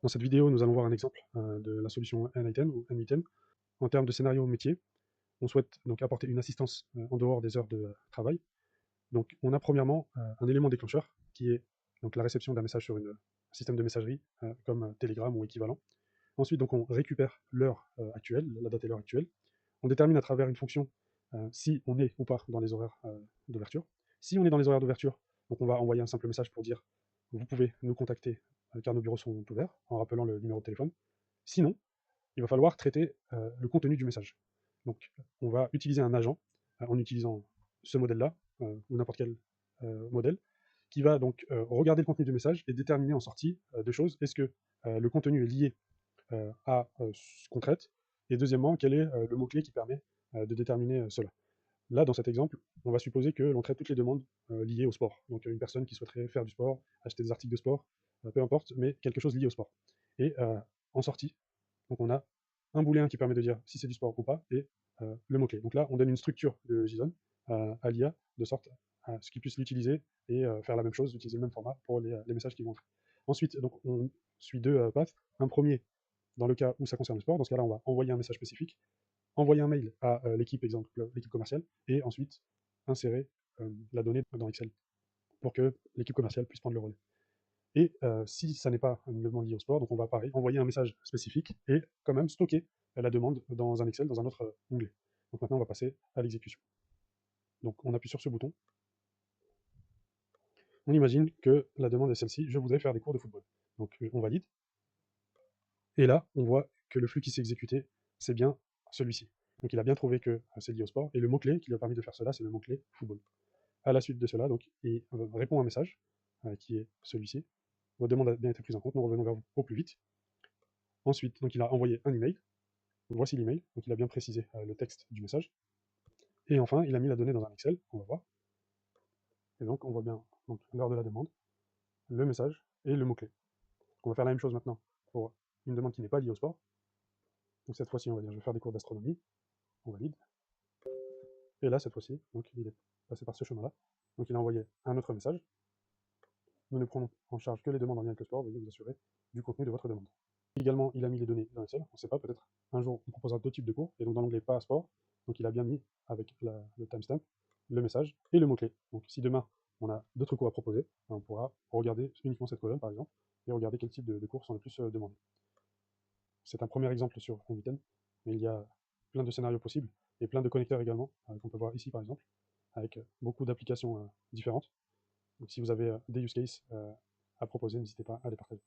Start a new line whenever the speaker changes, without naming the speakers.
Dans cette vidéo, nous allons voir un exemple de la solution N-Item ou N8M. En termes de scénario métier, on souhaite donc apporter une assistance en dehors des heures de travail. Donc on a premièrement un élément déclencheur qui est donc la réception d'un message sur un système de messagerie comme Telegram ou équivalent. Ensuite, donc, on récupère l'heure actuelle, la date et l'heure actuelle. On détermine à travers une fonction si on est ou pas dans les horaires d'ouverture. Si on est dans les horaires d'ouverture, donc on va envoyer un simple message pour dire vous pouvez nous contacter car nos bureaux sont ouverts, en rappelant le numéro de téléphone. Sinon, il va falloir traiter le contenu du message. Donc on va utiliser un agent en utilisant ce modèle-là, ou n'importe quel modèle, qui va donc regarder le contenu du message et déterminer en sortie deux choses. Est-ce que le contenu est lié à ce qu'on traite? Et deuxièmement, quel est le mot-clé qui permet de déterminer cela? Là, dans cet exemple, on va supposer que l'on traite toutes les demandes liées au sport. Donc une personne qui souhaiterait faire du sport, acheter des articles de sport, peu importe, mais quelque chose lié au sport. Et en sortie, donc on a un booléen qui permet de dire si c'est du sport ou pas, et le mot-clé. Donc là, on donne une structure de JSON à l'IA, de sorte à ce qu'il puisse l'utiliser et faire la même chose, utiliser le même format pour les messages qui vont entrer. Ensuite, donc, on suit deux paths. Un premier, dans le cas où ça concerne le sport, dans ce cas-là, on va envoyer un message spécifique, envoyer un mail à l'équipe, exemple, l'équipe commerciale, et ensuite insérer la donnée dans Excel pour que l'équipe commerciale puisse prendre le relais. Et si ça n'est pas une demande liée au sport, donc on va pareil, envoyer un message spécifique et quand même stocker la demande dans un Excel, dans un autre onglet. Donc maintenant, on va passer à l'exécution. Donc on appuie sur ce bouton. On imagine que la demande est celle-ci, je voudrais faire des cours de football. Donc on valide. Et là, on voit que le flux qui s'est exécuté, c'est bien celui-ci. Donc il a bien trouvé que c'est lié au sport. Et le mot-clé qui lui a permis de faire cela, c'est le mot-clé football. À la suite de cela, donc, il répond à un message qui est celui-ci. Votre demande a bien été prise en compte, nous revenons vers vous au plus vite. Ensuite, donc, il a envoyé un email. Voici l'email. Donc il a bien précisé le texte du message. Et enfin, il a mis la donnée dans un Excel, on va voir. Et donc on voit bien l'heure de la demande, le message et le mot-clé. On va faire la même chose maintenant pour une demande qui n'est pas liée au sport. Donc cette fois-ci, on va dire je vais faire des cours d'astronomie. On valide. Et là, cette fois-ci, donc il est passé par ce chemin-là. Donc il a envoyé un autre message. Nous ne prenons en charge que les demandes en lien avec le sport, veuillez vous assurer du contenu de votre demande. Également, il a mis les données dans Excel, on ne sait pas, peut-être un jour on proposera deux types de cours, et donc dans l'onglet pas sport, donc il a bien mis avec le timestamp, le message et le mot-clé. Donc si demain on a d'autres cours à proposer, on pourra regarder uniquement cette colonne par exemple, et regarder quel type de cours sont les plus demandés. C'est un premier exemple sur N8N, mais il y a plein de scénarios possibles, et plein de connecteurs également, qu'on peut voir ici par exemple, avec beaucoup d'applications différentes. Donc si vous avez des use cases à proposer, n'hésitez pas à les partager.